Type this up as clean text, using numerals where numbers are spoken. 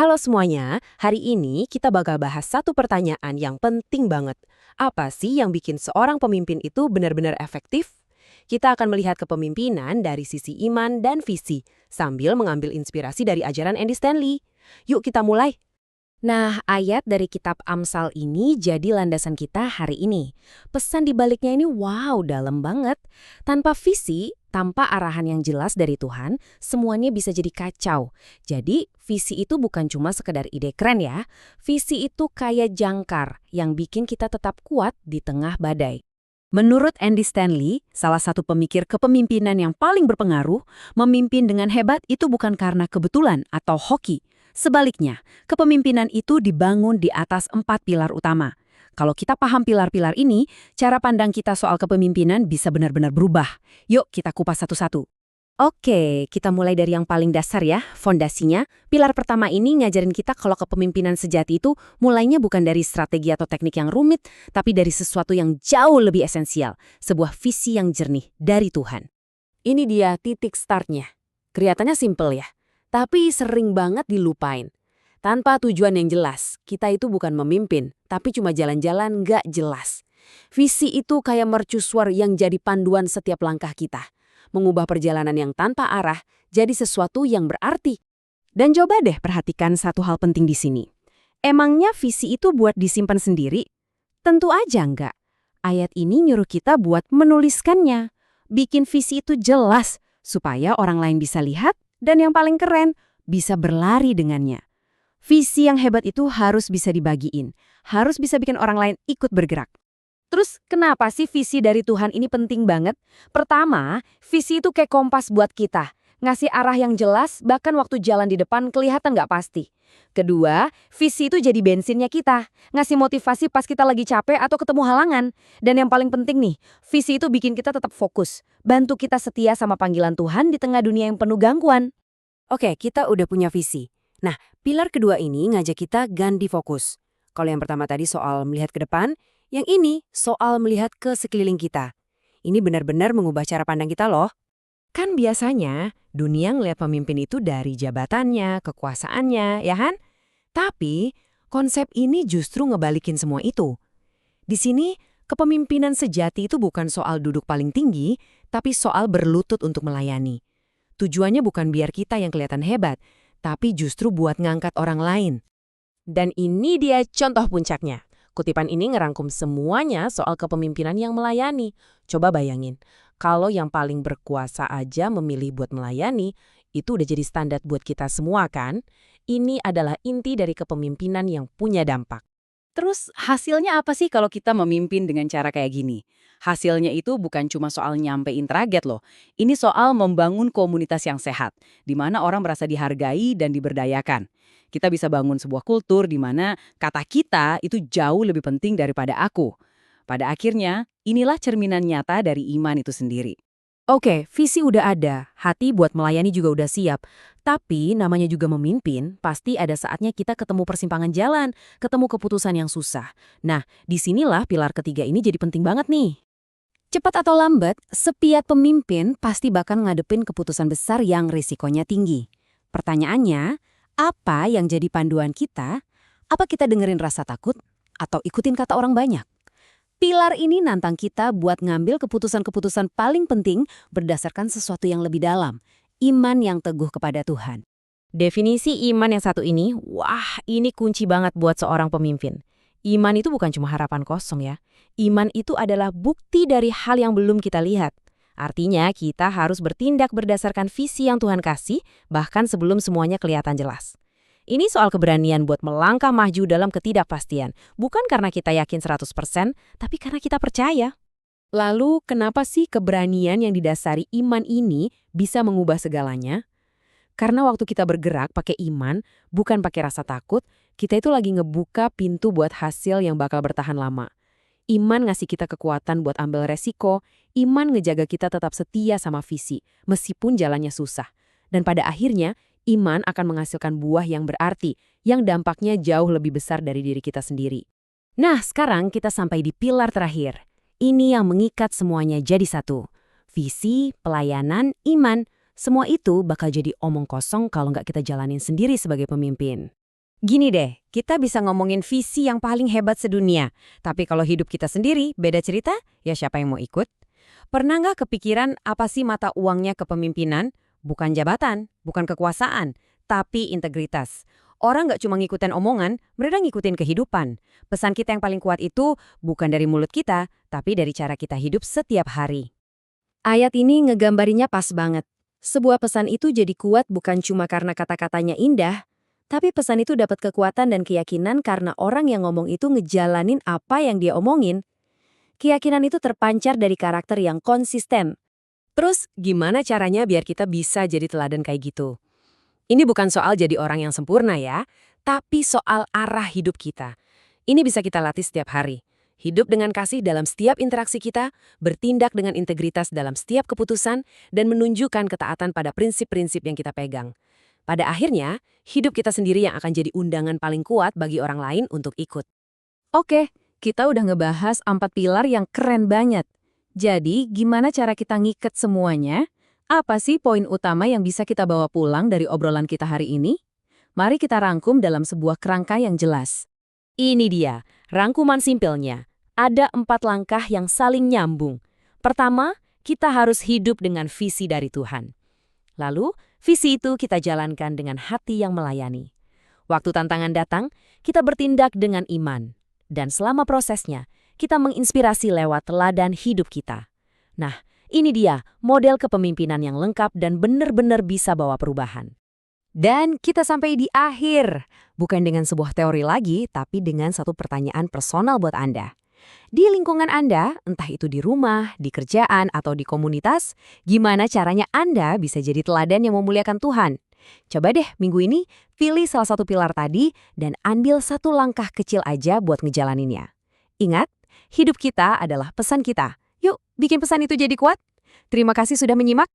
Halo semuanya, hari ini kita bakal bahas satu pertanyaan yang penting banget. Apa sih yang bikin seorang pemimpin itu benar-benar efektif? Kita akan melihat kepemimpinan dari sisi iman dan visi, sambil mengambil inspirasi dari ajaran Andy Stanley. Yuk kita mulai. Nah, ayat dari kitab Amsal ini jadi landasan kita hari ini. Pesan di baliknya ini wow, dalam banget. Tanpa visi, tanpa arahan yang jelas dari Tuhan, semuanya bisa jadi kacau. Jadi, visi itu bukan cuma sekedar ide keren ya. Visi itu kayak jangkar yang bikin kita tetap kuat di tengah badai. Menurut Andy Stanley, salah satu pemikir kepemimpinan yang paling berpengaruh, memimpin dengan hebat itu bukan karena kebetulan atau hoki. Sebaliknya, kepemimpinan itu dibangun di atas 4 pilar utama. Kalau kita paham pilar-pilar ini, cara pandang kita soal kepemimpinan bisa benar-benar berubah. Yuk kita kupas satu-satu. Oke, kita mulai dari yang paling dasar ya, fondasinya. Pilar pertama ini ngajarin kita kalau kepemimpinan sejati itu mulainya bukan dari strategi atau teknik yang rumit, tapi dari sesuatu yang jauh lebih esensial, sebuah visi yang jernih dari Tuhan. Ini dia titik startnya. Kelihatannya simple ya, tapi sering banget dilupain. Tanpa tujuan yang jelas, kita itu bukan memimpin, tapi cuma jalan-jalan nggak jelas. Visi itu kayak mercusuar yang jadi panduan setiap langkah kita. Mengubah perjalanan yang tanpa arah jadi sesuatu yang berarti. Dan coba deh perhatikan satu hal penting di sini. Emangnya visi itu buat disimpan sendiri? Tentu aja enggak. Ayat ini nyuruh kita buat menuliskannya. Bikin visi itu jelas, supaya orang lain bisa lihat, dan yang paling keren, bisa berlari dengannya. Visi yang hebat itu harus bisa dibagiin, harus bisa bikin orang lain ikut bergerak. Terus kenapa sih visi dari Tuhan ini penting banget? Pertama, visi itu kayak kompas buat kita. Ngasih arah yang jelas, bahkan waktu jalan di depan kelihatan nggak pasti. Kedua, visi itu jadi bensinnya kita. Ngasih motivasi pas kita lagi capek atau ketemu halangan. Dan yang paling penting nih, visi itu bikin kita tetap fokus. Bantu kita setia sama panggilan Tuhan di tengah dunia yang penuh gangguan. Oke, kita udah punya visi. Nah, pilar kedua ini ngajak kita ganti fokus. Kalau yang pertama tadi soal melihat ke depan, yang ini soal melihat ke sekeliling kita. Ini benar-benar mengubah cara pandang kita loh. Kan biasanya dunia ngelihat pemimpin itu dari jabatannya, kekuasaannya, ya kan? Tapi konsep ini justru ngebalikin semua itu. Di sini kepemimpinan sejati itu bukan soal duduk paling tinggi, tapi soal berlutut untuk melayani. Tujuannya bukan biar kita yang kelihatan hebat, tapi justru buat ngangkat orang lain. Dan ini dia contoh puncaknya. Kutipan ini ngerangkum semuanya soal kepemimpinan yang melayani. Coba bayangin, kalau yang paling berkuasa aja memilih buat melayani, itu udah jadi standar buat kita semua kan? Ini adalah inti dari kepemimpinan yang punya dampak. Terus hasilnya apa sih kalau kita memimpin dengan cara kayak gini? Hasilnya itu bukan cuma soal nyampein target loh. Ini soal membangun komunitas yang sehat, di mana orang merasa dihargai dan diberdayakan. Kita bisa bangun sebuah kultur di mana kata kita itu jauh lebih penting daripada aku. Pada akhirnya, inilah cerminan nyata dari iman itu sendiri. Oke, visi udah ada, hati buat melayani juga udah siap. Tapi namanya juga memimpin, pasti ada saatnya kita ketemu persimpangan jalan, ketemu keputusan yang susah. Nah, disinilah pilar ketiga ini jadi penting banget nih. Cepat atau lambat, setiap pemimpin pasti bakal ngadepin keputusan besar yang risikonya tinggi. Pertanyaannya, apa yang jadi panduan kita? Apa kita dengerin rasa takut? Atau ikutin kata orang banyak? Pilar ini nantang kita buat ngambil keputusan-keputusan paling penting berdasarkan sesuatu yang lebih dalam, iman yang teguh kepada Tuhan. Definisi iman yang satu ini, wah ini kunci banget buat seorang pemimpin. Iman itu bukan cuma harapan kosong ya. Iman itu adalah bukti dari hal yang belum kita lihat. Artinya kita harus bertindak berdasarkan visi yang Tuhan kasih, bahkan sebelum semuanya kelihatan jelas. Ini soal keberanian buat melangkah maju dalam ketidakpastian. Bukan karena kita yakin 100%, tapi karena kita percaya. Lalu, kenapa sih keberanian yang didasari iman ini bisa mengubah segalanya? Karena waktu kita bergerak pakai iman, bukan pakai rasa takut, kita itu lagi ngebuka pintu buat hasil yang bakal bertahan lama. Iman ngasih kita kekuatan buat ambil resiko, iman ngejaga kita tetap setia sama visi, meskipun jalannya susah. Dan pada akhirnya, iman akan menghasilkan buah yang berarti, yang dampaknya jauh lebih besar dari diri kita sendiri. Nah, sekarang kita sampai di pilar terakhir. Ini yang mengikat semuanya jadi satu. Visi, pelayanan, iman, semua itu bakal jadi omong kosong kalau nggak kita jalanin sendiri sebagai pemimpin. Gini deh, kita bisa ngomongin visi yang paling hebat sedunia. Tapi kalau hidup kita sendiri, beda cerita, ya siapa yang mau ikut? Pernah nggak kepikiran apa sih mata uangnya kepemimpinan? Bukan jabatan, bukan kekuasaan, tapi integritas. Orang nggak cuma ngikutin omongan, mereka ngikutin kehidupan. Pesan kita yang paling kuat itu bukan dari mulut kita, tapi dari cara kita hidup setiap hari. Ayat ini ngegambarinya pas banget. Sebuah pesan itu jadi kuat bukan cuma karena kata-katanya indah, tapi pesan itu dapat kekuatan dan keyakinan karena orang yang ngomong itu ngejalanin apa yang dia omongin. Keyakinan itu terpancar dari karakter yang konsisten. Terus, gimana caranya biar kita bisa jadi teladan kayak gitu? Ini bukan soal jadi orang yang sempurna ya, tapi soal arah hidup kita. Ini bisa kita latih setiap hari. Hidup dengan kasih dalam setiap interaksi kita, bertindak dengan integritas dalam setiap keputusan, dan menunjukkan ketaatan pada prinsip-prinsip yang kita pegang. Pada akhirnya, hidup kita sendiri yang akan jadi undangan paling kuat bagi orang lain untuk ikut. Oke, kita udah ngebahas 4 pilar yang keren banget. Jadi, gimana cara kita ngiket semuanya? Apa sih poin utama yang bisa kita bawa pulang dari obrolan kita hari ini? Mari kita rangkum dalam sebuah kerangka yang jelas. Ini dia, rangkuman simpelnya. Ada 4 langkah yang saling nyambung. Pertama, kita harus hidup dengan visi dari Tuhan. Lalu, visi itu kita jalankan dengan hati yang melayani. Waktu tantangan datang, kita bertindak dengan iman. Dan selama prosesnya, kita menginspirasi lewat teladan hidup kita. Nah, ini dia model kepemimpinan yang lengkap dan benar-benar bisa bawa perubahan. Dan kita sampai di akhir. Bukan dengan sebuah teori lagi, tapi dengan satu pertanyaan personal buat Anda. Di lingkungan Anda, entah itu di rumah, di kerjaan, atau di komunitas, gimana caranya Anda bisa jadi teladan yang memuliakan Tuhan? Coba deh minggu ini pilih salah satu pilar tadi dan ambil satu langkah kecil aja buat ngejalaninnya. Ingat, hidup kita adalah pesan kita. Yuk, bikin pesan itu jadi kuat. Terima kasih sudah menyimak.